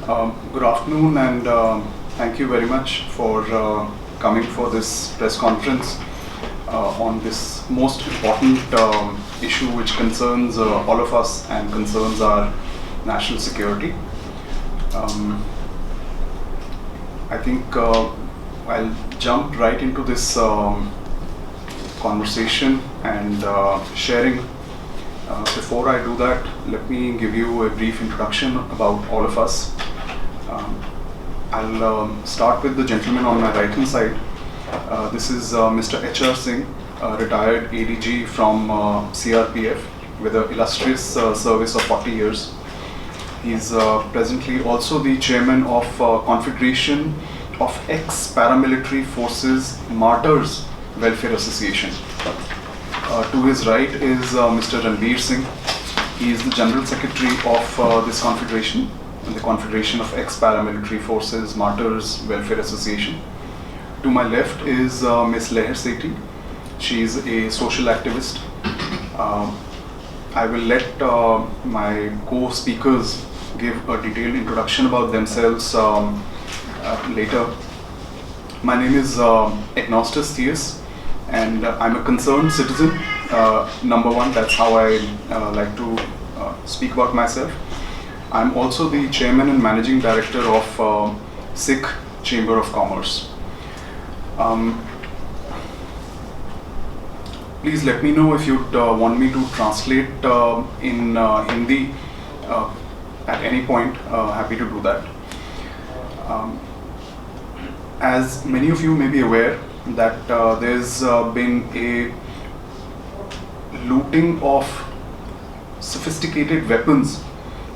Good afternoon, and thank you very much for coming for this press conference on this most important issue which concerns all of us and concerns our national security. I think I'll jump right into this conversation and sharing. Before I do that, let me give you a brief introduction about all of us. I'll start with the gentleman on my right hand side. This is Mr. H.R. Singh, retired ADG from CRPF with an illustrious service of 40 years. He's presently also the chairman of Confederation of Ex-Paramilitary Forces Martyrs Welfare Association. To his right is Mr. Ranveer Singh. He is the General Secretary of this confederation, the Confederation of Ex-Paramilitary Forces Martyrs Welfare Association. To my left is Ms. Leher Sethi. She is a social activist. I will let my co-speakers give a detailed introduction about themselves later. My name is Agnostus Theus, and I'm a concerned citizen. Number one, that's how I like to speak about myself. I'm also the chairman and managing director of Sikh Chamber of Commerce. Please let me know if you'd want me to translate in Hindi at any point. Happy to do that. As many of you may be aware that there's been a looting of sophisticated weapons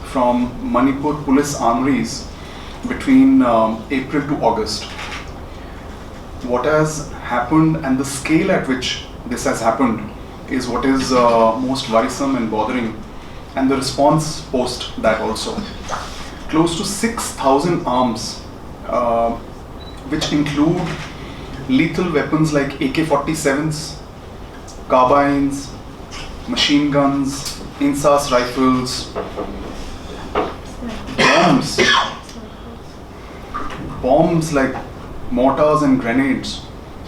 from Manipur police armories between April to August. What has happened and the scale at which this has happened is what is most worrisome and bothering, and the response post that also. Close to 6,000 arms, which include lethal weapons like AK-47s, carbines, machine guns, insas rifles, bombs like mortars and grenades,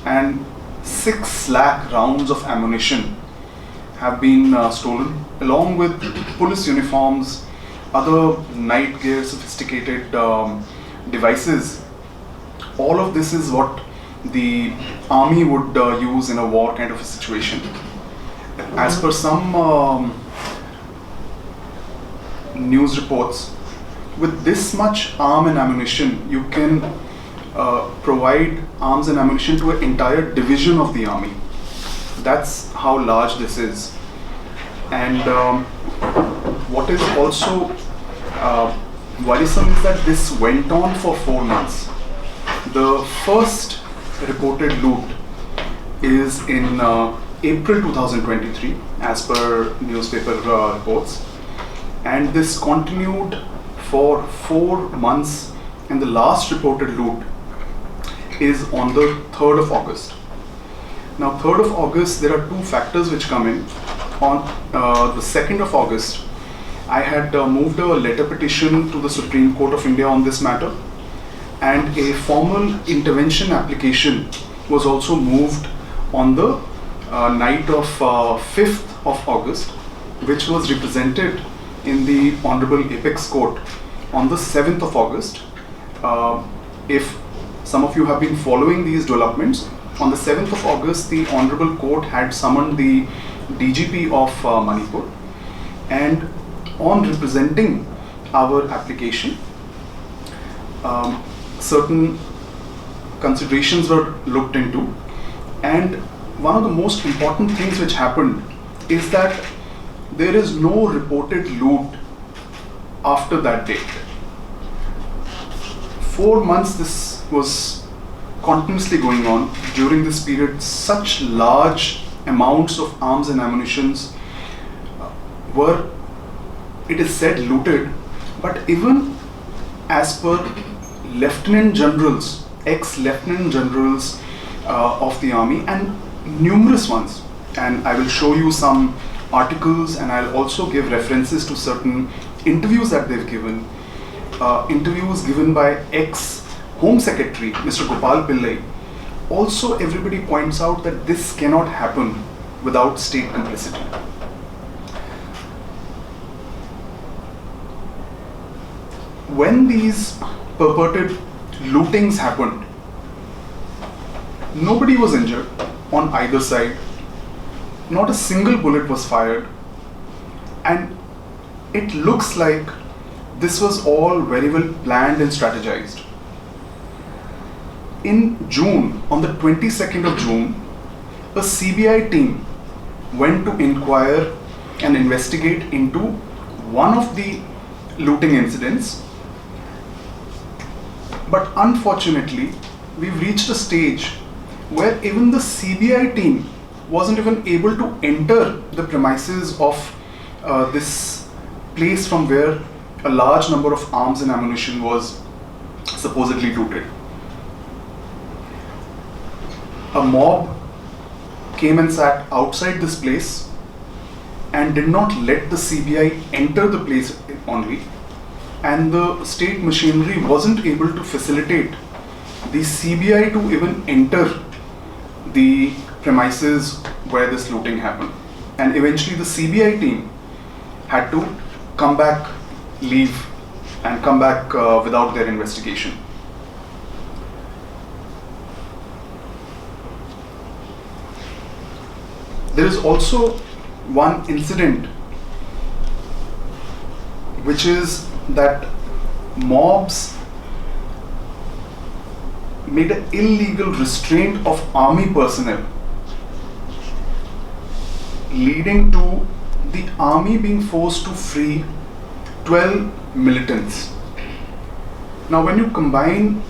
and 6 lakh rounds of ammunition have been stolen, along with police uniforms, other night gear, sophisticated devices. All of this is what the army would use in a war kind of a situation. As per some news reports, with this much arm and ammunition, you can provide arms and ammunition to an entire division of the army. That's how large this is. And what is also worrisome is that this went on for 4 months. The first reported loot is in April 2023, as per newspaper reports, and this continued for 4 months, and the last reported loot is on the 3rd of August. Now, 3rd of August, there are 2 factors which come in. On the 2nd of August, I had moved a letter petition to the Supreme Court of India on this matter, and a formal intervention application was also moved on the night of 5th of August, which was represented in the Honorable Apex Court on the 7th of August. If some of you have been following these developments, on the 7th of August, the Honorable Court had summoned the DGP of Manipur, and on representing our application, certain considerations were looked into, and one of the most important things which happened is that there is no reported loot after that date. 4 months this was continuously going on. During this period, such large amounts of arms and ammunitions were, it is said, looted, but even as per lieutenant generals, ex-lieutenant generals of the army, and numerous ones, and I will show you some articles, and I'll also give references to certain interviews that they've given. interviews given by ex-Home Secretary Mr. Gopal Pillai, also everybody points out that this cannot happen without state complicity. When these purported lootings happened, nobody was injured on either side. Not a single bullet was fired. And it looks like this was all very well planned and strategized. In June, on the 22nd of June, a CBI team went to inquire and investigate into one of the looting incidents. But unfortunately, we've reached a stage where even the CBI team wasn't even able to enter the premises of this place from where a large number of arms and ammunition was supposedly looted. A mob came and sat outside this place and did not let the CBI enter the place only, and the state machinery wasn't able to facilitate the CBI to even enter the premises where this looting happened. And eventually the CBI team had to leave and come back without their investigation. There is also one incident, which is that mobs made an illegal restraint of army personnel, leading to the army being forced to free 12 militants. Now, when you combine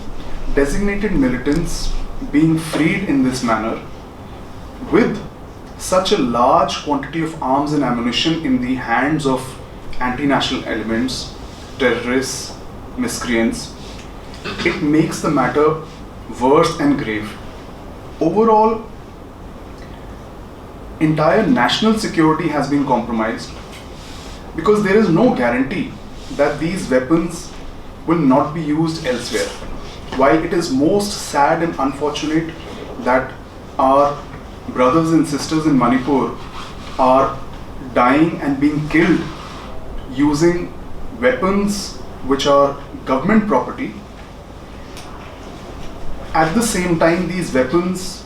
designated militants being freed in this manner with such a large quantity of arms and ammunition in the hands of anti-national elements, terrorists, miscreants, it makes the matter worse and grave. Overall, entire national security has been compromised because there is no guarantee that these weapons will not be used elsewhere. While it is most sad and unfortunate that our brothers and sisters in Manipur are dying and being killed using weapons which are government property, at the same time these weapons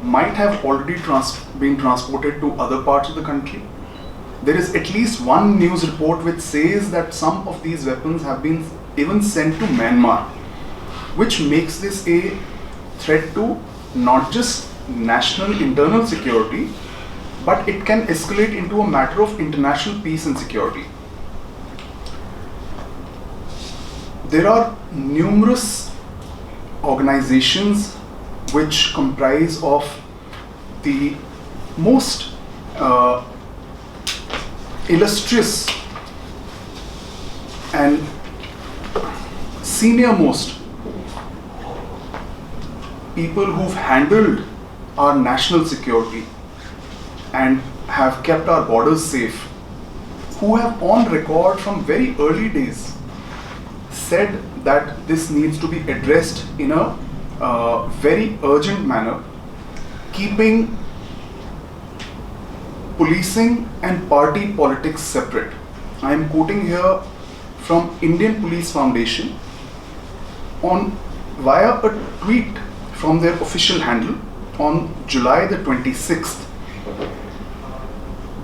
might have already been transported to other parts of the country. There is at least one news report which says that some of these weapons have been even sent to Myanmar, which makes this a threat to not just national internal security, but it can escalate into a matter of international peace and security. There are numerous organizations which comprise of the most illustrious and senior-most people who've handled our national security and have kept our borders safe, who have on record from very early days said that this needs to be addressed in a very urgent manner, keeping policing and party politics separate. I am quoting here from Indian Police Foundation via a tweet from their official handle on July the 26th.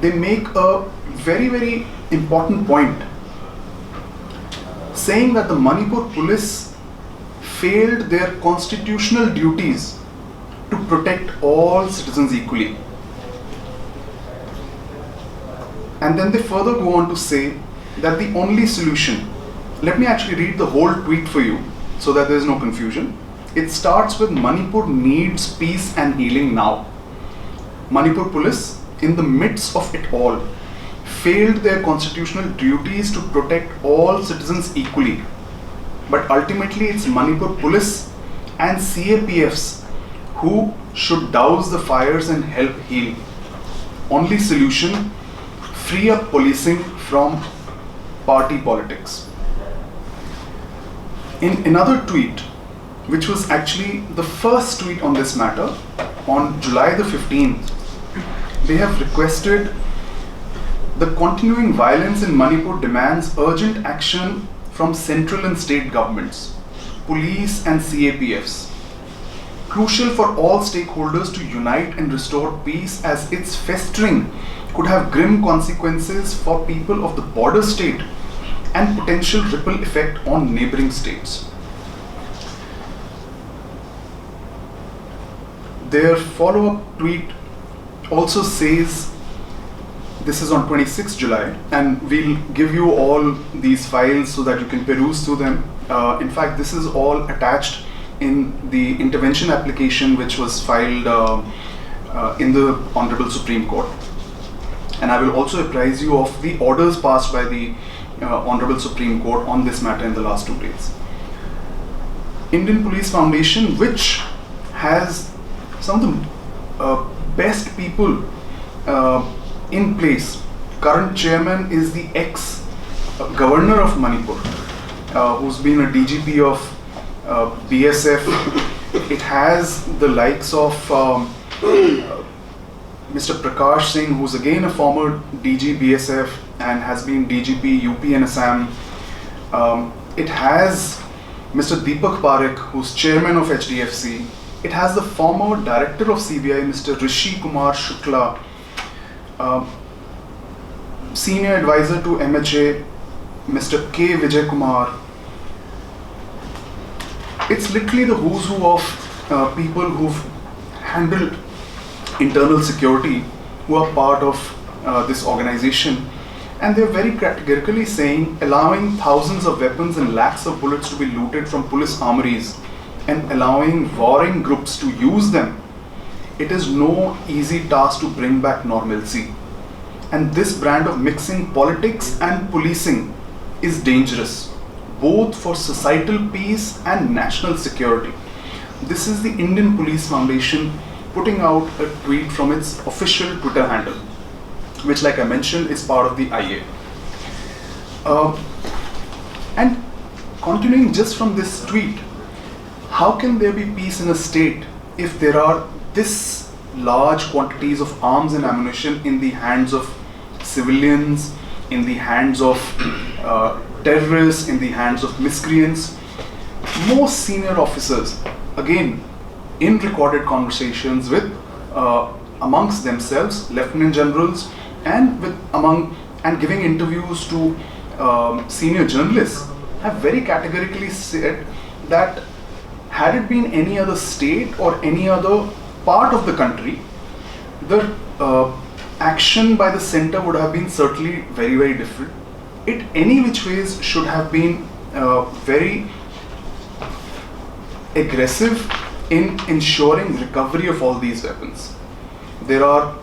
They make a very, very important point, saying that the Manipur police failed their constitutional duties to protect all citizens equally. And then they further go on to say that the only solution, let me actually read the whole tweet for you so that there is no confusion. It starts with Manipur needs peace and healing now. Manipur police, in the midst of it all, failed their constitutional duties to protect all citizens equally. But ultimately it's Manipur police and CAPFs who should douse the fires and help heal. Only solution, free up policing from party politics. In another tweet, which was actually the first tweet on this matter, on July the 15th, they have requested the continuing violence in Manipur demands urgent action from central and state governments, police and CAPFs. Crucial for all stakeholders to unite and restore peace, as its festering could have grim consequences for people of the border state and potential ripple effect on neighboring states. Their follow-up tweet also says, this is on 26 July, and we'll give you all these files so that you can peruse through them. In fact, this is all attached in the intervention application which was filed in the Honorable Supreme Court. And I will also apprise you of the orders passed by the Honorable Supreme Court on this matter in the last 2 days. Indian Police Foundation, which has some of the best people in place. Current chairman is the ex-governor of Manipur, who's been a DGP of BSF. It has the likes of Mr. Prakash Singh, who's again a former DG BSF and has been DGP UP and Assam. It has Mr. Deepak Parekh, who's chairman of HDFC. It has the former director of CBI, Mr. Rishi Kumar Shukla, senior advisor to MHA, Mr. K. Vijay Kumar. It's literally the who's who of people who've handled internal security, who are part of this organization. And they're very categorically saying allowing thousands of weapons and lakhs of bullets to be looted from police armories and allowing warring groups to use them, it is no easy task to bring back normalcy. And this brand of mixing politics and policing is dangerous, both for societal peace and national security. This is the Indian Police Foundation putting out a tweet from its official Twitter handle, which, like I mentioned, is part of the IA. And continuing just from this tweet, how can there be peace in a state if there are this large quantities of arms and ammunition in the hands of civilians, in the hands of terrorists, in the hands of miscreants? Most senior officers, again, in recorded conversations with amongst themselves, lieutenant generals, and giving interviews to senior journalists, have very categorically said that had it been any other state or any other part of the country, the action by the center would have been certainly very, very different. It any which ways should have been very aggressive in ensuring recovery of all these weapons. There are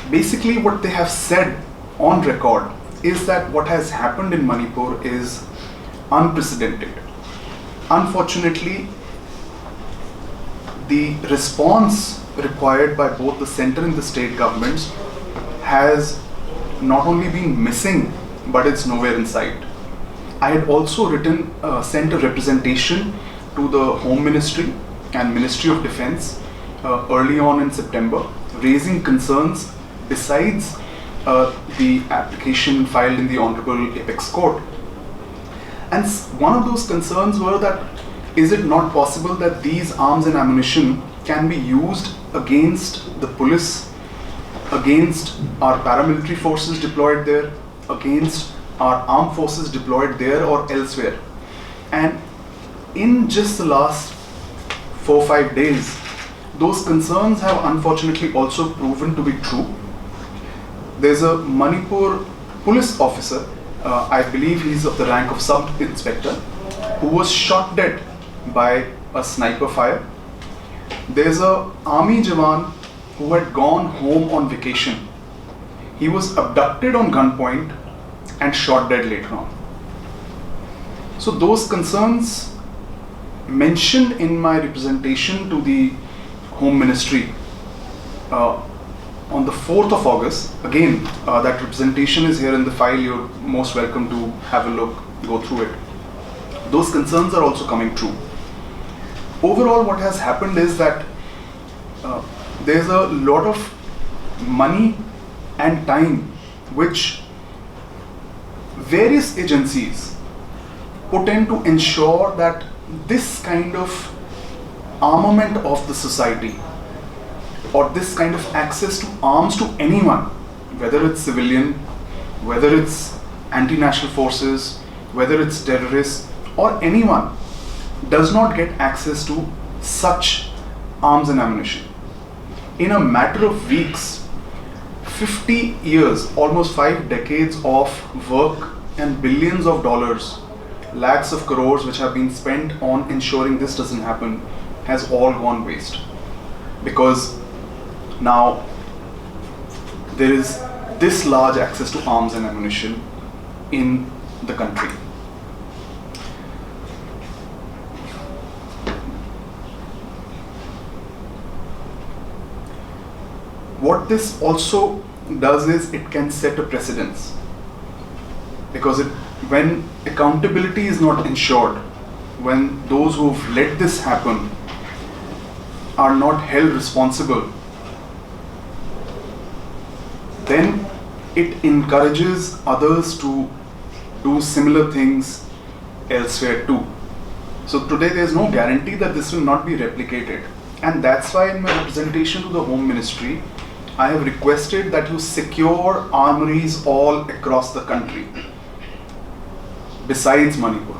basically what they have said on record is that what has happened in Manipur is unprecedented. Unfortunately, the response required by both the center and the state governments has not only been missing, but it's nowhere in sight. I had also sent a representation to the Home Ministry and Ministry of Defense early on in September, raising concerns besides the application filed in the Honorable Apex Court. And one of those concerns were that is it not possible that these arms and ammunition can be used against the police, against our paramilitary forces deployed there, against our armed forces deployed there or elsewhere? And in just the last 4 or 5 days, those concerns have unfortunately also proven to be true. There's a Manipur police officer, I believe he's of the rank of sub-inspector, who was shot dead by a sniper fire. There's a army jawan who had gone home on vacation. He was abducted on gunpoint and shot dead later on. So those concerns mentioned in my representation to the Home Ministry on the 4th of August, again, that representation is here in the file. You're most welcome to have a look, go through it. Those concerns are also coming true. Overall, what has happened is that there's a lot of money and time which various agencies put in to ensure that this kind of armament of the society, or this kind of access to arms to anyone, whether it's civilian, whether it's anti-national forces, whether it's terrorists, or anyone, does not get access to such arms and ammunition. In a matter of weeks, 50 years, almost 5 decades of work and billions of dollars, lakhs of crores which have been spent on ensuring this doesn't happen, has all gone waste. Because now there is this large access to arms and ammunition in the country. What this also does is it can set a precedence, because when accountability is not ensured, when those who've let this happen are not held responsible, then it encourages others to do similar things elsewhere too. So today there's no guarantee that this will not be replicated, and that's why in my representation to the Home Ministry, I have requested that you secure armories all across the country besides Manipur.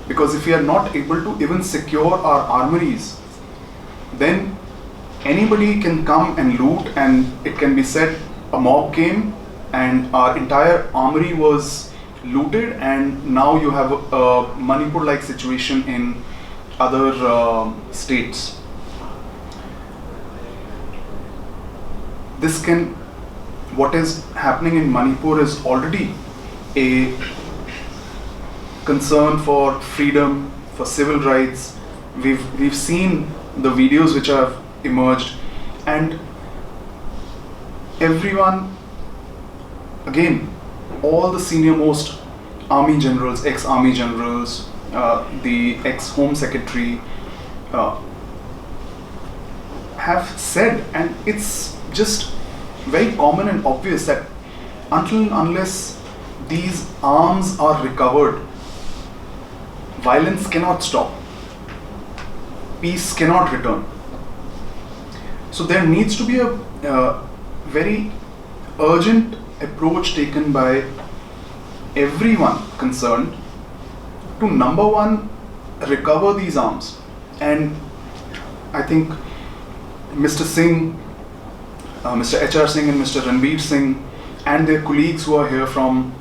Because if we are not able to even secure our armories, then anybody can come and loot, and it can be said a mob came and our entire armory was looted, and now you have a Manipur-like situation in other states. What is happening in Manipur is already a concern for freedom, for civil rights. We've seen the videos which have emerged, and everyone, again, all the senior most army generals, ex-army generals, the ex-home secretary have said, and it's just very common and obvious, that until and unless these arms are recovered, violence cannot stop, peace cannot return. So there needs to be a very urgent approach taken by everyone concerned to, number one, recover these arms. And I think Mr. Singh, Mr. H.R. Singh and Mr. Ranveer Singh and their colleagues who are here from,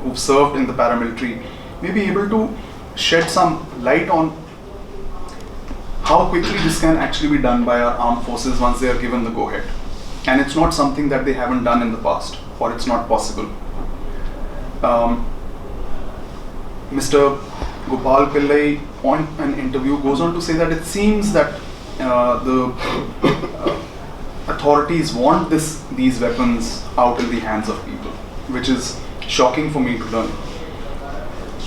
who've served in the paramilitary, may be able to shed some light on how quickly this can actually be done by our armed forces once they are given the go-ahead. And it's not something that they haven't done in the past, or it's not possible. Mr. Gopal Pillai, on an interview, goes on to say that it seems that the authorities want these weapons out in the hands of people, which is shocking for me to learn.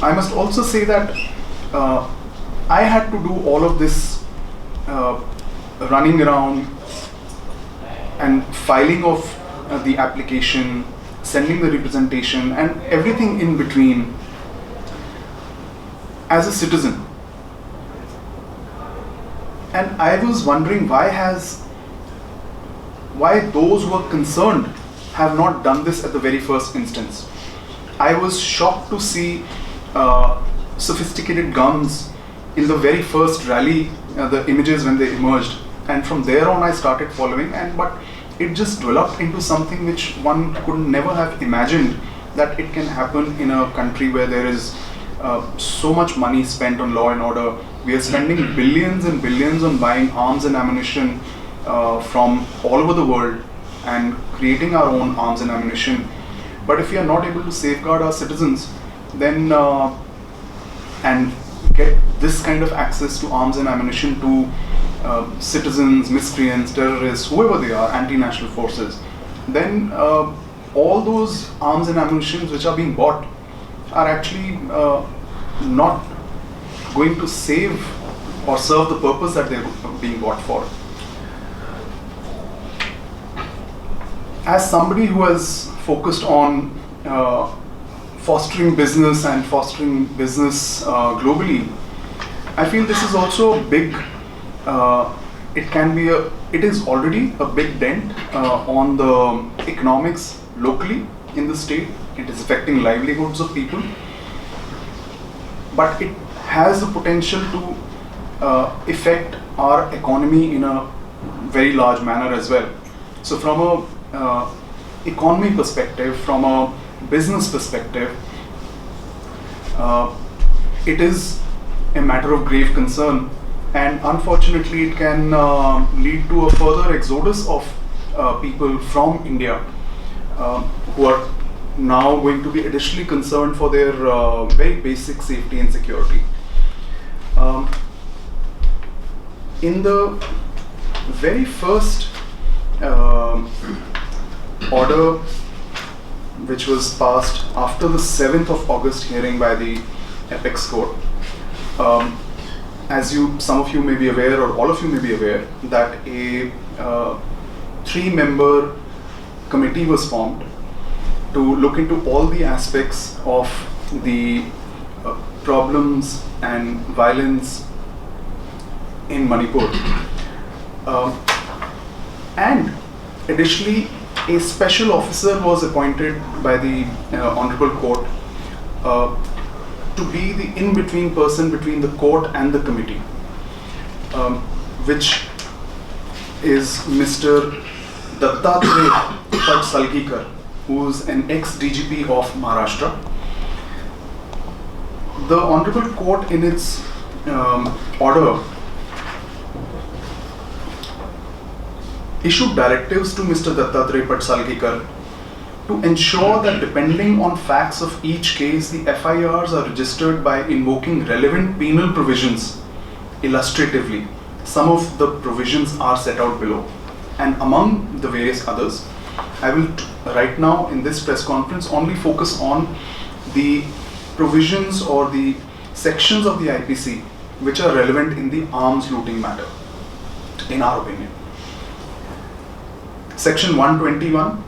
I must also say that I had to do all of this running around and filing of the application, sending the representation, and everything in between as a citizen. And I was wondering why those who are concerned have not done this at the very first instance. I was shocked to see sophisticated guns in the very first rally, the images when they emerged, and from there on I started following, but it just developed into something which one could never have imagined that it can happen in a country where there is so much money spent on law and order. We are spending billions and billions on buying arms and ammunition from all over the world and creating our own arms and ammunition. But if we are not able to safeguard our citizens, then and get this kind of access to arms and ammunition to citizens, miscreants, terrorists, whoever they are, anti-national forces, then all those arms and ammunitions which are being bought are actually not going to save or serve the purpose that they're being bought for. As somebody who has focused on fostering business and fostering business globally, I feel this is also a big, it is already a big dent on the economics locally in the state. It is affecting livelihoods of people, but it has the potential to affect our economy in a very large manner as well. So from a economy perspective, from a business perspective, it is a matter of grave concern, and unfortunately it can lead to a further exodus of people from India who are now going to be additionally concerned for their very basic safety and security. In the very first order which was passed after the 7th of August hearing by the Apex Court, as some of you may be aware, or all of you may be aware, that a 3-member committee was formed to look into all the aspects of the problems and violence in Manipur. And additionally, a special officer was appointed by the Honorable Court to be the in-between person between the court and the committee, which is Mr. Dattatreya Patsalgikar, who is an ex-DGP of Maharashtra. The Honorable Court in its order issued directives to Mr. Dattatreya Patsalgikar to ensure that depending on facts of each case, the FIRs are registered by invoking relevant penal provisions illustratively. Some of the provisions are set out below, and among the various others, I will right now in this press conference only focus on the provisions or the sections of the IPC which are relevant in the arms looting matter, in our opinion. Section 121,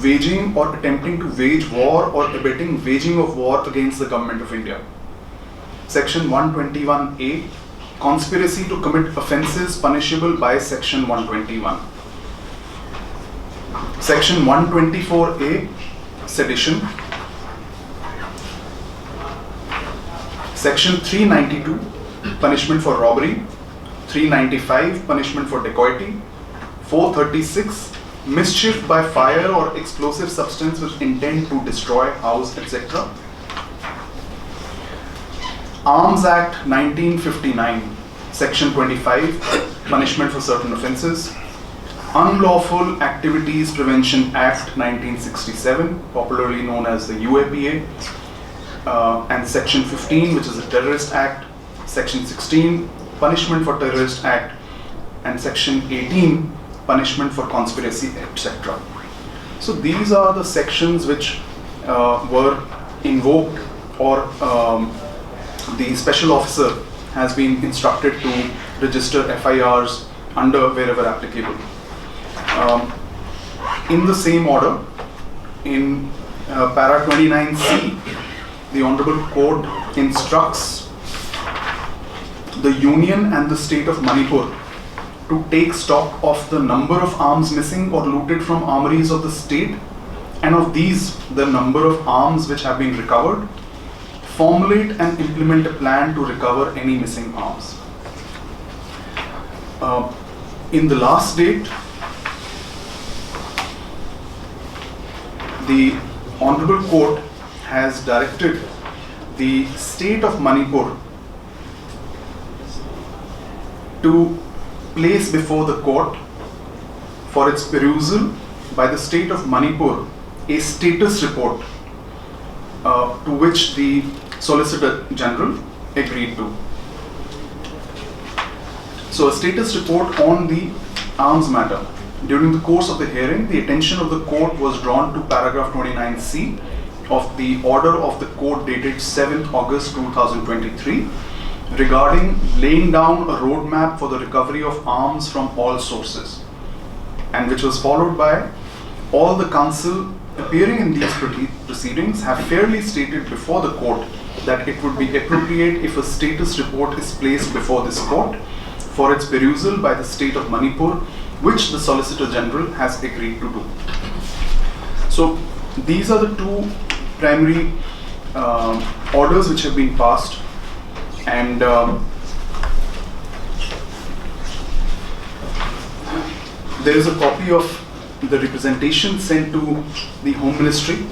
waging or attempting to wage war or abetting waging of war against the government of India. Section 121A, conspiracy to commit offences punishable by Section 121. Section 124A, sedition. Section 392, punishment for robbery. 395, punishment for dacoity. 436, mischief by fire or explosive substance with intent to destroy, house, etc. Arms Act 1959, Section 25, punishment for certain offences. Unlawful Activities Prevention Act 1967, popularly known as the UAPA, and Section 15, which is the Terrorist Act. Section 16, Punishment for Terrorist Act, and Section 18, Punishment for Conspiracy, etc. So these are the sections which were invoked, or the special officer has been instructed to register FIRs under wherever applicable. In the same order, in para 29C, the Honorable Court instructs the Union and the state of Manipur to take stock of the number of arms missing or looted from armories of the state, and of these, the number of arms which have been recovered, formulate and implement a plan to recover any missing arms. In the last date, the Honorable Court has directed the state of Manipur to place before the court for its perusal by the state of Manipur a status report to which the Solicitor General agreed to. So a status report on the arms matter. During the course of the hearing, the attention of the court was drawn to paragraph 29C of the order of the court dated 7th August 2023 regarding laying down a roadmap for the recovery of arms from all sources, and which was followed by all the counsel appearing in these proceedings have fairly stated before the court that it would be appropriate if a status report is placed before this court for its perusal by the state of Manipur, which the Solicitor General has agreed to do. So these are the two primary orders which have been passed, and there is a copy of the representation sent to the Home Ministry.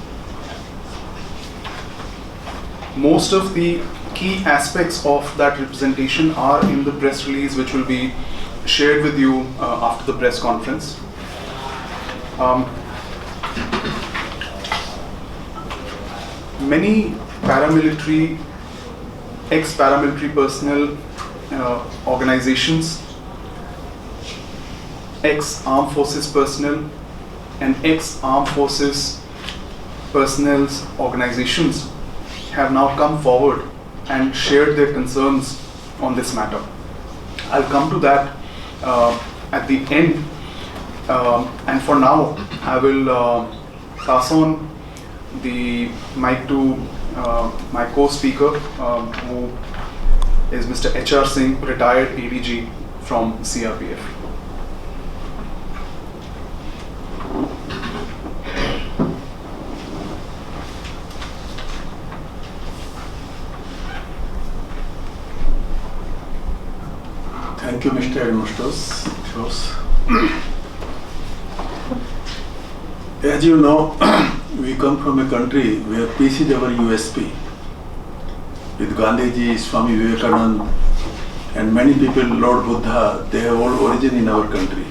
Most of the key aspects of that representation are in the press release, which will be shared with you after the press conference. Many paramilitary, ex-paramilitary personnel organizations, ex-armed forces personnel and ex-armed forces personnel organizations have now come forward and shared their concerns on this matter. I'll come to that at the end, and for now I will pass on the mic to my co-speaker, who is Mr. H.R. Singh, retired ADG from CRPF. Thank you, Mr. Administrators. As you know, we come from a country where peace is our USP. With Gandhiji, Swami Vivekananda, and many people, Lord Buddha, they have all origin in our country.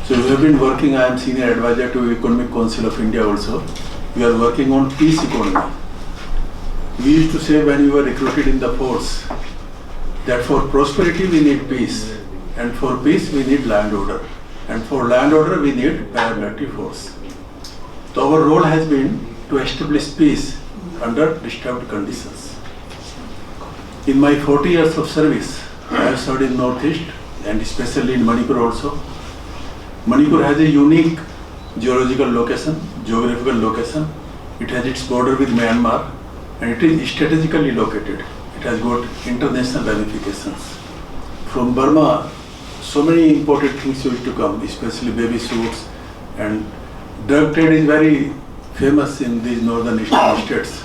So we have been working, I am senior advisor to Economic Council of India also. We are working on peace economy. We used to say when we were recruited in the force, that for prosperity we need peace, and for peace we need land order, and for land order we need paramilitary force. So our role has been to establish peace under disturbed conditions. In my 40 years of service, I have served in Northeast and especially in Manipur also. Manipur has a unique geographical location. It has its border with Myanmar and it is strategically located. It has got international ramifications. From Burma, so many imported things used to come, especially baby suits, and drug trade is very famous in these northern eastern states.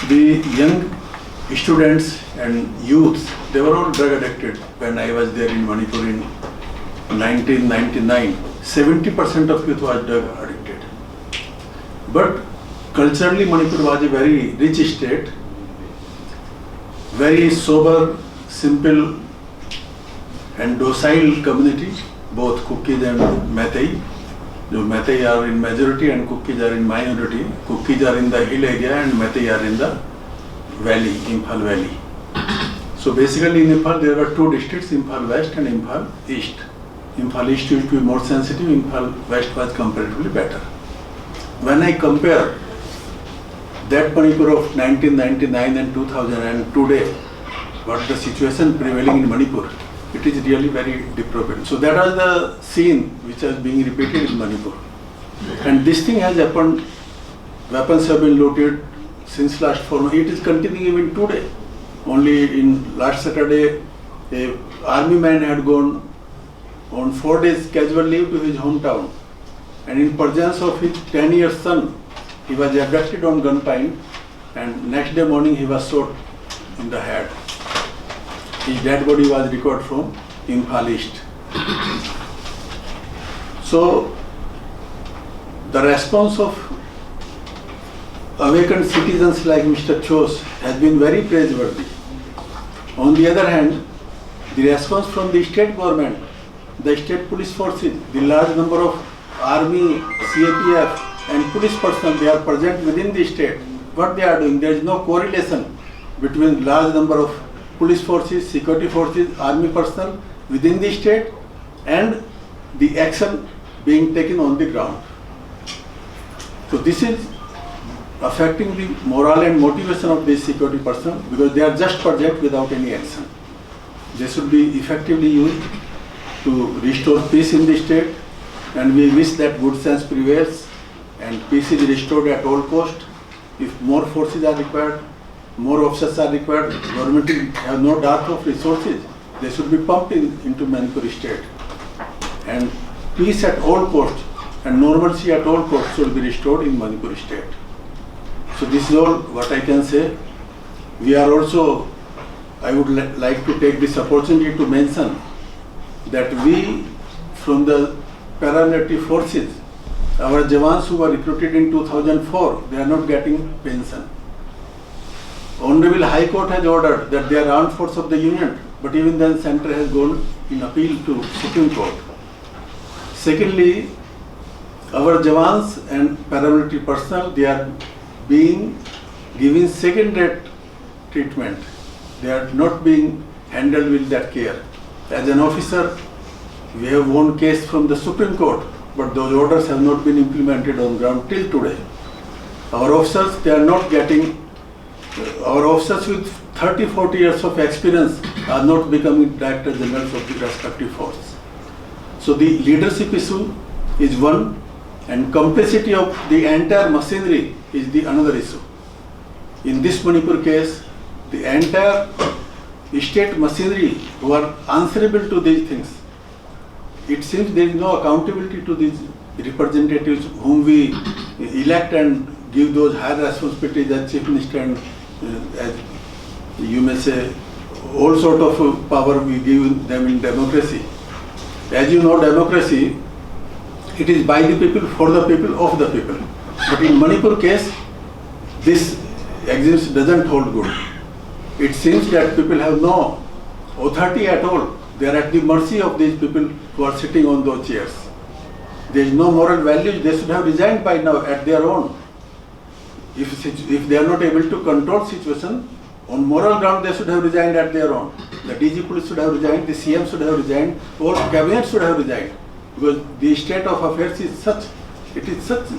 The young students and youths, they were all drug addicted when I was there in Manipur in 1999. 70% of youth was drug addicted. But culturally, Manipur was a very rich state, very sober, simple and docile community, both Kukis and Meitei. The Meitei are in majority and Kukis are in minority. Kukis are in the hill area and Meitei are in the valley, Imphal Valley. So basically in Imphal there were two districts, Imphal West and Imphal East. Imphal East used to be more sensitive, Imphal West was comparatively better. When I compare that Manipur of 1999 and 2000 and today, what the situation prevailing in Manipur, it is really very deplorable. So that was the scene which was being repeated in Manipur. And this thing has happened, weapons have been looted since last 4 months. It is continuing even today. Only in last Saturday, a army man had gone on 4 days casual leave to his hometown. And in presence of his 10-year son, he was abducted on gunpoint and next day morning he was shot in the head. His dead body was recovered from Imphal East. So the response of awakened citizens like Mr. Chos has been very praiseworthy. On the other hand, the response from the state government, the state police forces, the large number of army, CAPF and police personnel, they are present within the state. What they are doing, there is no correlation between large number of police forces, security forces, army personnel within the state, and the action being taken on the ground. So this is affecting the morale and motivation of these security personnel, because they are just project without any action. They should be effectively used to restore peace in the state, and we wish that good sense prevails and peace is restored at all cost. If more forces are required, more officers are required, government will have no dearth of resources. They should be pumped into Manipur state. And peace at all costs and normalcy at all costs should be restored in Manipur state. So this is all what I can say. We are also, I would like to take this opportunity to mention that we from the paramilitary forces, our Jawans who were recruited in 2004, they are not getting pension. Honorable High Court has ordered that they are armed force of the Union, but even then Centre has gone in appeal to Supreme Court. Secondly, our Jawans and paramilitary personnel, they are being given second-rate treatment. They are not being handled with that care. As an officer, we have won case from the Supreme Court, but those orders have not been implemented on ground till today. Our officers, they are not getting, our officers with 30-40 years of experience are not becoming Director Generals of the respective force. So the leadership issue is one, and capacity of the entire machinery is the another issue. In this Manipur case, the entire state machinery who are answerable to these things, it seems there is no accountability to these representatives whom we elect and give those higher responsibilities as Chief Minister and as you may say, all sort of power we give them in democracy. As you know, democracy, it is by the people, for the people, of the people. But in Manipur case, this existence doesn't hold good. It seems that people have no authority at all. They are at the mercy of these people who are sitting on those chairs. There is no moral value. They should have resigned by now at their own. If they are not able to control situation, on moral ground they should have resigned at their own. The DG police should have resigned, the CM should have resigned, all cabinet should have resigned. Because the state of affairs is such, it is such,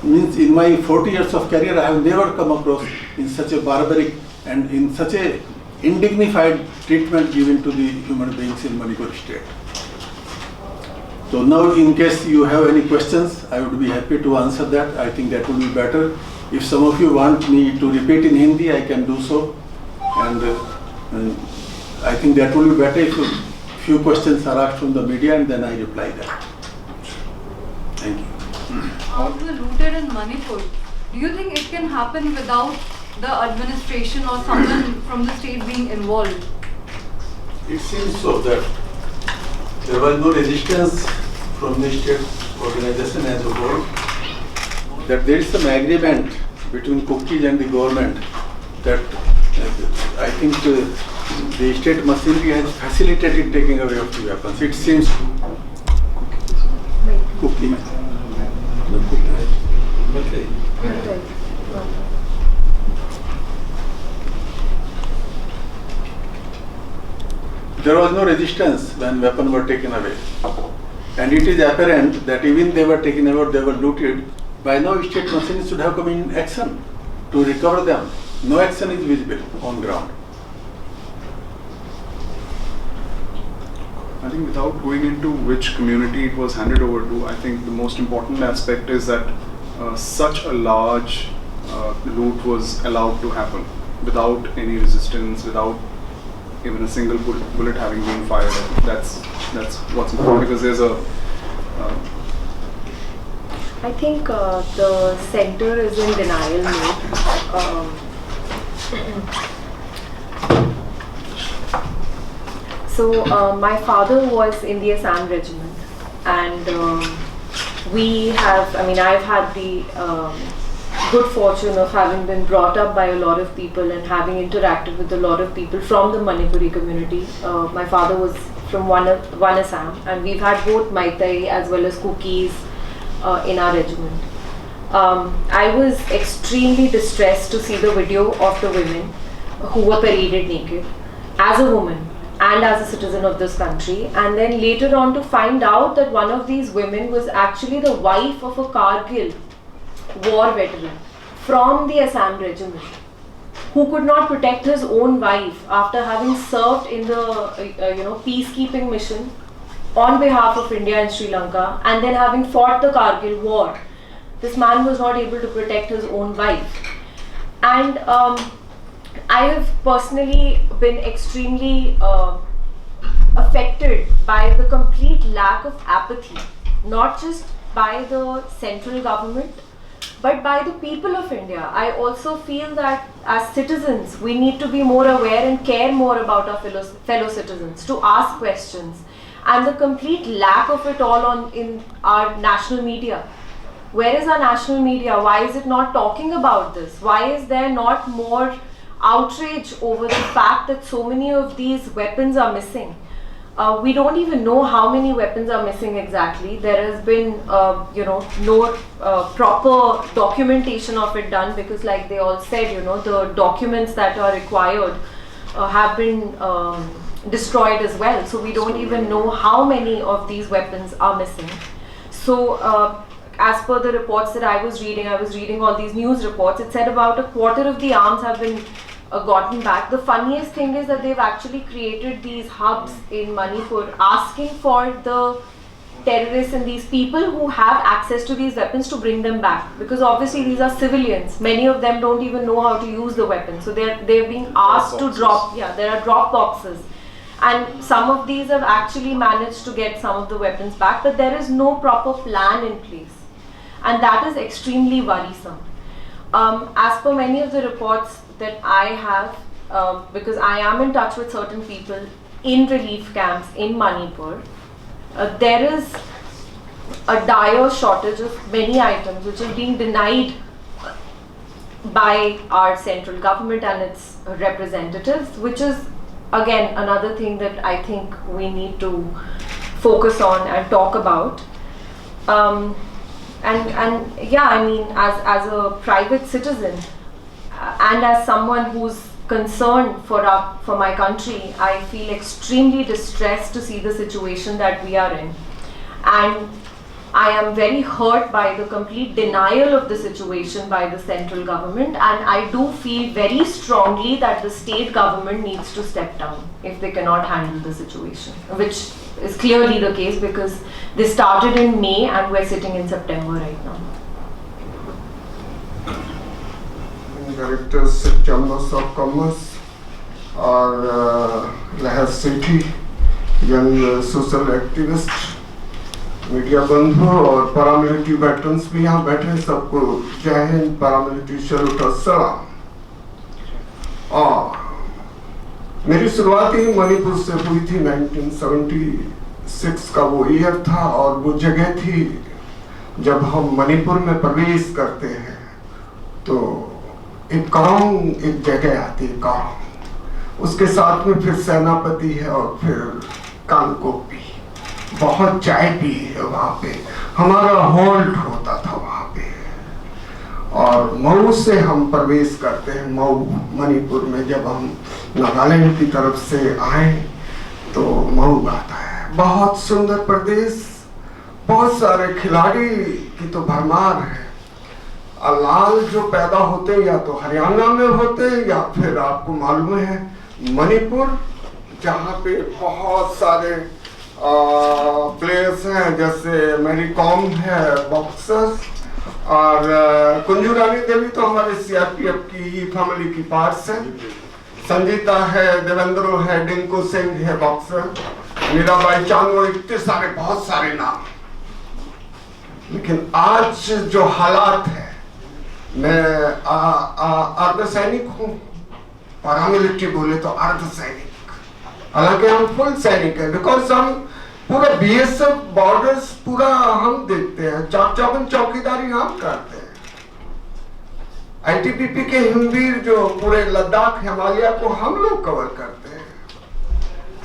means in my 40 years of career I have never come across in such a barbaric and in such a indignified treatment given to the human beings in Manipur state. So now in case you have any questions, I would be happy to answer that. I think that would be better. If some of you want me to repeat in Hindi, I can do so. And I think that will be better if a few questions are asked from the media and then I reply that. Thank you. How's the looted in Manipur? Do you think it can happen without the administration or someone from the state being involved? It seems so that there was no resistance from the state organization as a whole. That there is some agreement between cookies and the government that I think the state machinery has facilitated taking away of the weapons. It seems cookie. There was no resistance when weapons were taken away. And it is apparent that even they were taken away, they were looted, by now state machinery should have come in action to recover them. No action is visible on ground. I think without going into which community it was handed over to, I think the most important aspect is that such a large loot was allowed to happen without any resistance, without even a single bullet having been fired. That's what's important, because there's a I think the center is in denial mode. So my father was in the Assam regiment, and I've had the good fortune of having been brought up by a lot of people and having interacted with a lot of people from the Manipuri community. My father was from one Assam, and we've had both Maitai as well as Kukis in our regiment. I was extremely distressed to see the video of the women who were paraded naked. as a woman and as a citizen of this country, and then later on to find out that one of these women was actually the wife of a Kargil war veteran from the Assam regiment, who could not protect his own wife after having served in the peacekeeping mission on behalf of India and Sri Lanka, and then having fought the Kargil war. This man was not able to protect his own wife. And I have personally been extremely affected by the complete lack of apathy, not just by the central government, but by the people of India. I also feel that as citizens, we need to be more aware and care more about our fellow citizens, to ask questions. And the complete lack of it all in our national media. Where is our national media? Why is it not talking about this? Why is there not more outrage over the fact that so many of these weapons are missing? We don't even know how many weapons are missing exactly. There has been, no proper documentation of it done, because, like they all said, the documents that are required have been destroyed as well. So we don't even know how many of these weapons are missing. So, as per the reports that I was reading all these news reports. It said about a quarter of the arms have been gotten back. The funniest thing is that they've actually created these hubs in Manipur asking for the terrorists and these people who have access to these weapons to bring them back, because obviously these are civilians. Many of them don't even know how to use the weapon, so they're being asked to drop. Yeah, there are drop boxes, and some of these have actually managed to get some of the weapons back, but there is no proper plan in place, and that is extremely worrisome. As per many of the reports that I have, because I am in touch with certain people in relief camps in Manipur, there is a dire shortage of many items which are being denied by our central government and its representatives, which is again another thing that I think we need to focus on and talk about. And yeah, I mean, as a private citizen and as someone who's concerned for my country, I feel extremely distressed to see the situation that we are in, and I am very hurt by the complete denial of the situation by the central government, and I do feel very strongly that the state government needs to step down if they cannot handle the situation, which is clearly the case because they started in May and we're sitting in September right now. Directors, Chambers of Commerce, or Lahar City, young social activist, media बंधु और paramilitary veterans भी यहाँ बैठे, सबको जय Hind, paramilitary salute और सलाम। और मेरी शुरुआत ही मणिपुर से हुई थी। 1976 का वो ईयर था और वो जगह थी जब हम मणिपुर में प्रवेश करते हैं तो एक कांग एक जगह आती है, कांग, उसके साथ में फिर सेनापति है और फिर कांगकोपी। बहुत चाय पी है वहाँ पे, हमारा होल्ड होता था वहाँ पे। और मऊ से हम प्रवेश करते हैं, मऊ मणिपुर में जब हम नागालैंड की तरफ से आए तो मऊ आता है। बहुत सुंदर प्रदेश, बहुत सारे खिलाड़ी की तो भरमार है। लाल जो पैदा होते या तो हरियाणा में होते या फिर आपको मालूम है मणिपुर, जहाँ पे बहुत सारे प्लेयर्स हैं, जैसे मेरी कॉम है बॉक्सर, और कुंजू रानी देवी तो हमारे सीआरपीएफ की फैमिली की पार्ट्स हैं, संगीता है, देवेंद्रो है, डिंकू सिंह है बॉक्सर, मीराबाई चांदो, इतने सारे बहुत सारे नाम। लेकिन आज जो हालात है, मैं अर्धसैनिक हूँ, पैरामिलिट्री बोले तो अर्धसैनिक, हालांकि हम फुल सैनिक हैं, बिकॉज हम पूरा बीएसएफ बॉर्डर्स पूरा हम देखते हैं, चौकी चौकीदारी हम करते हैं। आईटीबीपी के हिमवीर जो पूरे लद्दाख हिमालय को हम लोग कवर करते हैं।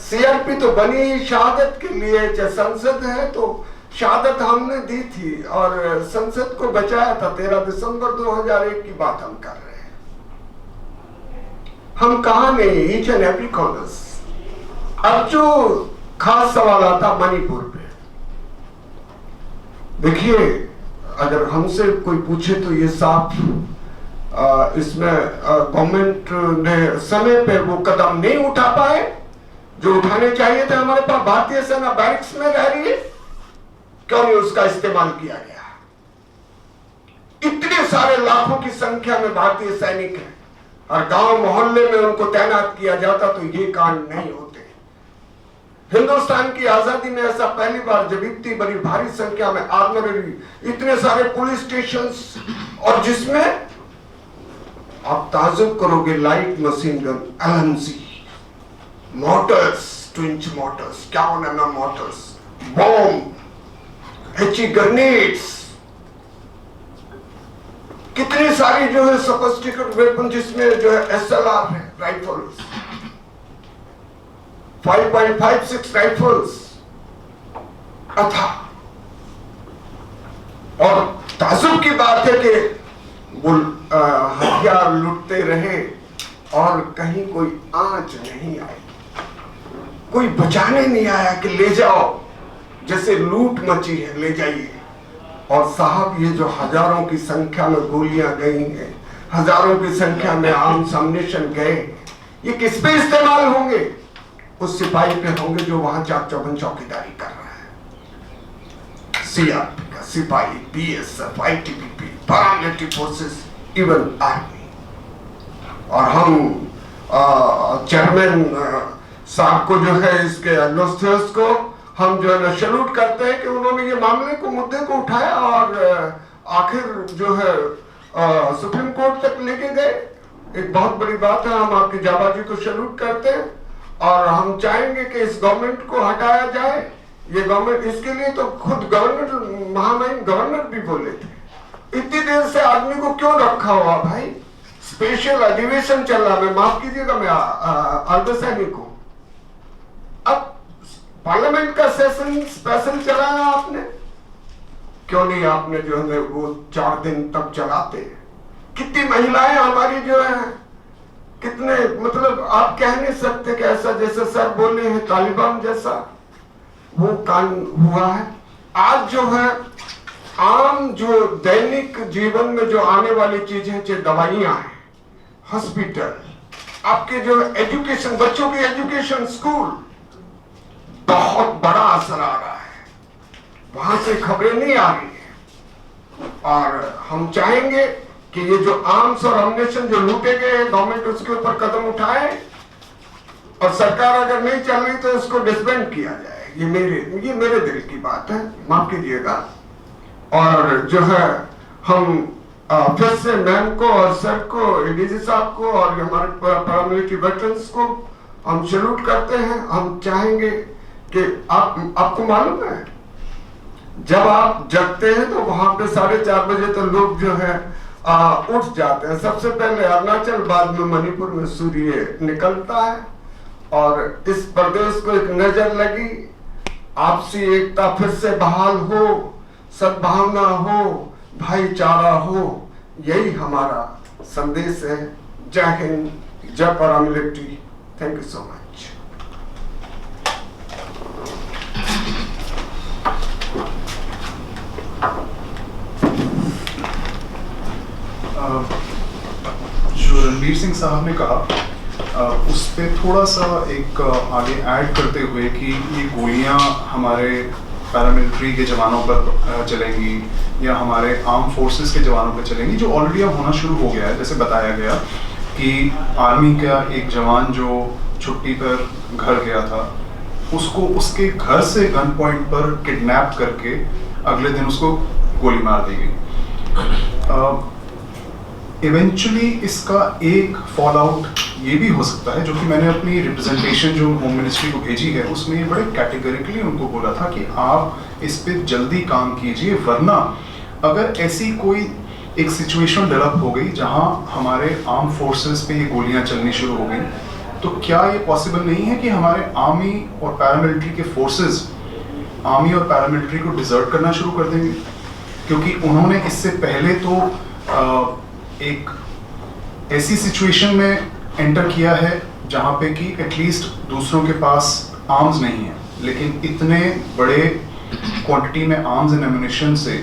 सीआरपी तो बनी शहादत के लिए, चाहे संसद है तो शहादत हमने दी थी और संसद को बचाया था। 13 दिसंबर 2001 की बात हम कर रहे हैं। हम कहाँ नहीं, ईच एंड एवरी कॉर्नर्स। अब जो खास सवाल आता मणिपुर पे, देखिए अगर हमसे कोई पूछे तो ये साफ इसमें गवर्नमेंट ने समय पे वो कदम नहीं उठा पाए जो उठाने चाहिए थे। हमारे पास भारतीय सेना बैरक्स में रह रही है, क्यों नहीं उसका इस्तेमाल किया गया? इतने सारे लाखों की संख्या में भारतीय सैनिक हैं और गांव मोहल्ले में उनको तैनात किया जाता तो ये कांड नहीं होते। हिंदुस्तान की आजादी में ऐसा पहली बार जब इतनी बड़ी भारी संख्या में आर्मरी, इतने सारे पुलिस स्टेशंस, और जिसमें आप ताजुब करोगे light machine gun LMG, Motors, 2 inch Motors, 51 mm Motors, bomb, HE grenades, कितनी सारी जो है सोफिस्टिकेटेड वेपन, जिसमें जो है SLR है, राइफल्स, 5.56 राइफल्स था। और ताजुब की बात है कि वो हथियार लुटते रहे और कहीं कोई आंच नहीं आई, कोई बचाने नहीं आया कि ले जाओ, जैसे लूट मची है ले जाइए। और साहब ये जो हजारों की संख्या में गोलियां गई हैं, हजारों की संख्या में आर्म्स अम्युनिशन गए, ये किस पे इस्तेमाल होंगे? उस सिपाही पे होंगे जो वहां चाक चौबंद चौकीदारी कर रहा है। CRP का सिपाही, BSF, ITBP, paramilitary forces, even army. और हम चेयरमैन साहब को जो है इसके एग्नोस्टियर्स को हम जो है ना सैल्यूट करते हैं कि उन्होंने ये मामले को, मुद्दे को उठाया और आखिर जो है सुप्रीम कोर्ट तक लेके गए। एक बहुत बड़ी बात है, हम आपकी जाबाजी को सैल्यूट करते हैं और हम चाहेंगे कि इस गवर्नमेंट को हटाया जाए। ये गवर्नमेंट, इसके लिए तो खुद गवर्नर, महामहिम गवर्नर भी बोले थे, इतनी देर से आदमी को क्यों रखा हुआ भाई? स्पेशल अधिवेशन चल रहा, मैं माफ कीजिएगा, मैं अर्धसैनिक हूं। अब पार्लियामेंट का सेशन स्पेशल चलाया आपने, क्यों नहीं आपने जो है वो 4 दिन तक चलाते? कितनी महिलाएं हमारी जो है, कितने, मतलब आप कह नहीं सकते कि ऐसा जैसे सर बोले हैं तालिबान जैसा वो कांड हुआ है। आज जो है आम जो दैनिक जीवन में जो आने वाली चीजें, चाहे दवाइयां हैं, हॉस्पिटल, आपके जो एजुकेशन, बच्चों की एजुकेशन, स्कूल, बहुत बड़ा असर आ रहा है। वहां से खबरें नहीं आ रही है और हम चाहेंगे कि ये जो आर्म्स और अम्युनिशन जो लूटे गए हैं, गवर्नमेंट उसके ऊपर कदम उठाए और सरकार अगर नहीं चल रही तो इसको डिसबैंड किया जाए। ये मेरे दिल की बात है, माफ कीजिएगा। और जो है हम फिर से मैम को और सर को, ADG साहब को और हमारे पैरामिलिट्री वेटरन्स को हम सैल्यूट करते हैं। हम चाहेंगे कि आपको मालूम है जब आप जगते हैं तो वहां पे 4:30 बजे तो लोग जो है उठ जाते हैं। सबसे पहले अरुणाचल, बाद में मणिपुर में सूर्य निकलता है और इस प्रदेश को एक नजर लगी, आपसी एकता फिर से बहाल हो, सद्भावना हो, भाईचारा हो, यही हमारा संदेश है। जय हिंद, जय paramilitary. Thank you so much. जो रणबीर सिंह साहब ने कहा उस पर थोड़ा सा एक आगे ऐड करते हुए कि ये गोलियां हमारे पैरामिलिट्री के जवानों पर चलेंगी या हमारे आर्म फोर्सेस के जवानों पर चलेंगी, जो ऑलरेडी अब होना शुरू हो गया है। जैसे बताया गया कि आर्मी का एक जवान जो छुट्टी पर घर गया था, उसको उसके घर से गन पॉइंट पर किडनैप करके अगले दिन उसको गोली मार दी गई। इवेंचुअली इसका एक फॉल आउट ये भी हो सकता है, जो कि मैंने अपनी रिप्रेजेंटेशन जो होम मिनिस्ट्री को भेजी है उसमें बड़े कैटेगरिकली उनको बोला था कि आप इस पे जल्दी काम कीजिए, वरना अगर ऐसी कोई एक सिचुएशन डेवलप हो गई जहां हमारे आर्म फोर्सेस पे ये गोलियां चलनी शुरू हो गई, तो क्या ये पॉसिबल नहीं है कि हमारे आर्मी और पैरामिलिट्री के फोर्सेस आर्मी और पैरामिलिट्री को डिजर्ट करना शुरू कर देंगे? क्योंकि उन्होंने इससे पहले तो एक ऐसी सिचुएशन में एंटर किया है जहाँ पे कि एटलीस्ट दूसरों के पास आर्म्स नहीं है, लेकिन इतने बड़े क्वांटिटी में आर्म्स एंड एम्यूनिशन से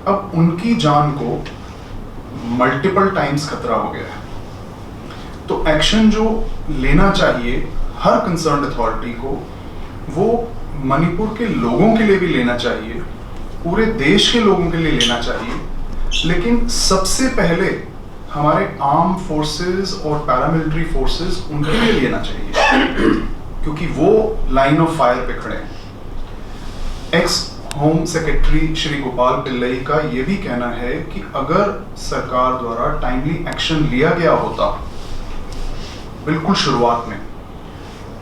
अब उनकी जान को मल्टीपल टाइम्स खतरा हो गया है। तो एक्शन जो लेना चाहिए हर कंसर्न अथॉरिटी को, वो मणिपुर के लोगों के लिए भी लेना चाहिए, पूरे देश के लोगों के लिए लेना चाहिए, लेकिन सबसे पहले हमारे आर्म फोर्सेस और पैरामिलिट्री फोर्सेस उनके लिए लेना चाहिए, क्योंकि वो लाइन ऑफ फायर पे खड़े हैं। X home secretary Shri Gopal Pillai का ये भी कहना है कि अगर सरकार द्वारा टाइमली एक्शन लिया गया होता बिल्कुल शुरुआत में,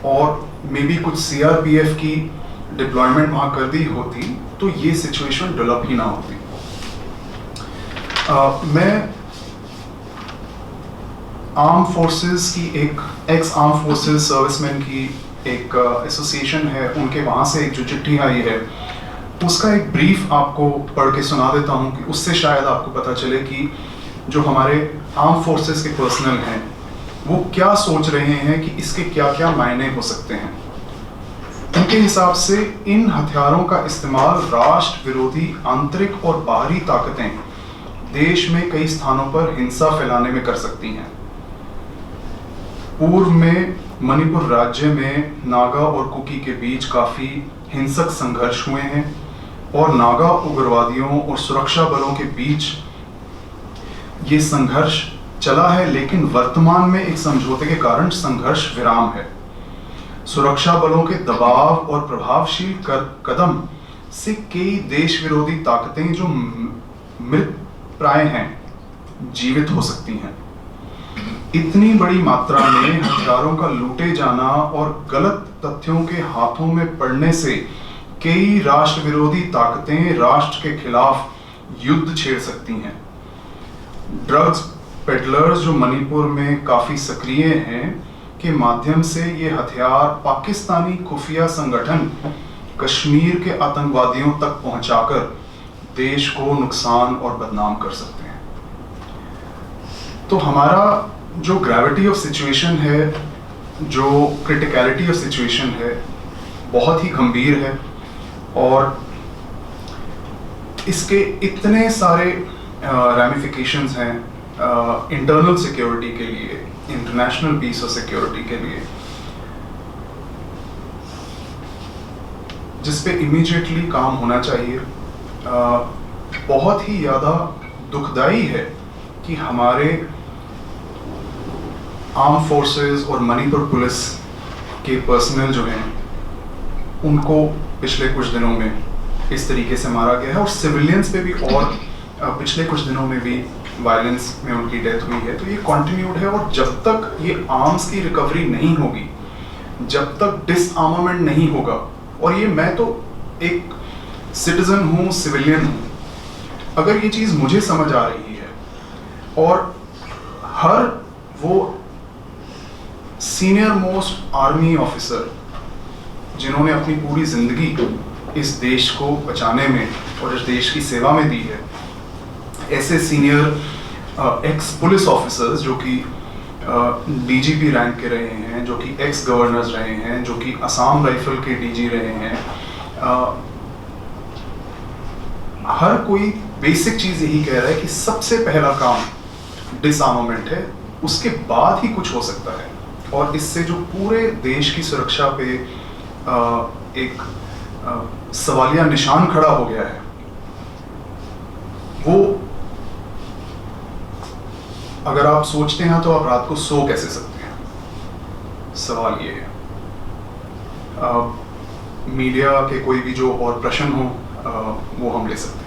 और मे बी कुछ सीआरपीएफ की डिप्लॉयमेंट वहां कर दी होती, तो ये सिचुएशन डेवलप ही ना होती। मैं आर्म फोर्सेस की एक एक्स आर्म फोर्सेस सर्विसमैन की एक एसोसिएशन है, उनके वहां से एक जो चिट्ठी आई है उसका एक ब्रीफ आपको पढ़ के सुना देता हूं कि उससे शायद आपको पता चले कि जो हमारे आर्म फोर्सेस के पर्सनल हैं वो क्या सोच रहे हैं कि इसके क्या क्या मायने हो सकते हैं। उनके हिसाब से इन हथियारों का इस्तेमाल राष्ट्र विरोधी आंतरिक और बाहरी ताकतें देश में कई स्थानों पर हिंसा फैलाने में कर सकती हैं। पूर्व में मणिपुर राज्य में नागा और कुकी के बीच काफी हिंसक संघर्ष हुए हैं और नागा उग्रवादियों और सुरक्षा बलों के बीच ये संघर्ष चला है, लेकिन वर्तमान में एक समझौते के कारण संघर्ष विराम है। सुरक्षा बलों के दबाव और प्रभावशील कदम से कई देश विरोधी ताकतें जो मृत प्राय हैं जीवित हो सकती हैं। इतनी बड़ी मात्रा में हथियारों का लूटे जाना और गलत तथ्यों के हाथों में पड़ने से कई राष्ट्र विरोधी ताकतें राष्ट्र के खिलाफ युद्ध छेड़ सकती हैं। ड्रग्स पेडलर्स जो मणिपुर में काफी सक्रिय हैं के माध्यम से ये हथियार पाकिस्तानी खुफिया संगठन कश्मीर के आतंकवादियों तक पहुंचाकर देश को नुकसान और बदनाम कर सकते हैं। तो हमारा जो ग्रेविटी ऑफ सिचुएशन है, जो क्रिटिकलिटी ऑफ सिचुएशन है, बहुत ही गंभीर है और इसके इतने सारे रैमिफिकेशंस हैं इंटरनल सिक्योरिटी के लिए, इंटरनेशनल पीस और सिक्योरिटी के लिए, जिस पे इमीडिएटली काम होना चाहिए। बहुत ही ज़्यादा दुखदाई है कि हमारे आर्म फोर्सेस और मणिपुर पुलिस के पर्सनल जो हैं उनको पिछले कुछ दिनों में इस तरीके से मारा गया है, और सिविलियंस पे भी और पिछले कुछ दिनों में भी वायलेंस में उनकी डेथ हुई है। तो ये कंटिन्यूड है, और जब तक ये आर्म्स की रिकवरी नहीं होगी, जब तक डिसआर्मामेंट नहीं होगा, और ये मैं तो एक सिटीजन हूँ, सिविलियन हूँ, अगर ये चीज़ मुझे समझ आ रही है और हर वो सीनियर मोस्ट आर्मी ऑफिसर जिन्होंने अपनी पूरी जिंदगी इस देश को बचाने में और इस देश की सेवा में दी है, ऐसे सीनियर एक्स पुलिस ऑफिसर्स जो कि डीजीपी रैंक के रहे हैं, जो कि एक्स गवर्नर्स रहे हैं, जो कि असम राइफल के डीजी रहे हैं, हर कोई बेसिक चीज़ यही कह रहा है कि सबसे पहला काम डिसआर्मामेंट है, उसके बाद ही कुछ हो सकता है। और इससे जो पूरे देश की सुरक्षा पे एक सवालिया निशान खड़ा हो गया है, वो अगर आप सोचते हैं तो आप रात को सो कैसे सकते हैं? सवाल ये है। मीडिया के कोई भी जो और प्रश्न हो वो हम ले सकते हैं।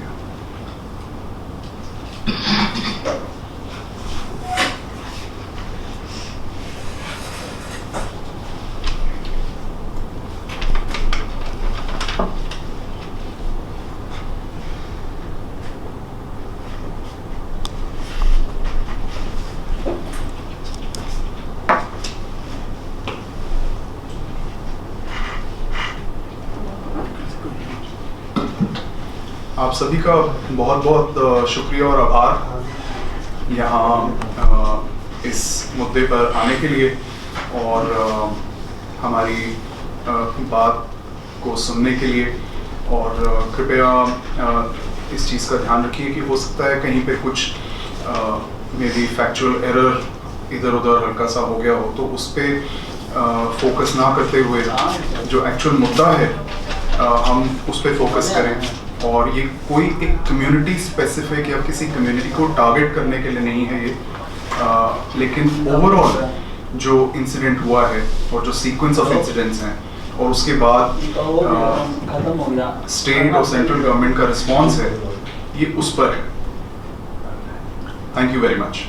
आप सभी का बहुत बहुत शुक्रिया और आभार यहाँ इस मुद्दे पर आने के लिए और हमारी बात को सुनने के लिए। और कृपया इस चीज़ का ध्यान रखिए कि हो सकता है कहीं पे कुछ मे बी फैक्चुअल एरर इधर उधर हल्का सा हो गया हो, तो उस पर फोकस ना करते हुए जो एक्चुअल मुद्दा है हम उस पर फोकस करें। और ये कोई एक कम्युनिटी स्पेसिफिक या किसी कम्युनिटी को टारगेट करने के लिए नहीं है ये, लेकिन ओवरऑल जो इंसिडेंट हुआ है और जो सीक्वेंस ऑफ इंसिडेंट्स हैं और उसके बाद स्टेट और सेंट्रल गवर्नमेंट का रिस्पॉन्स है, ये उस पर है। Thank you very much.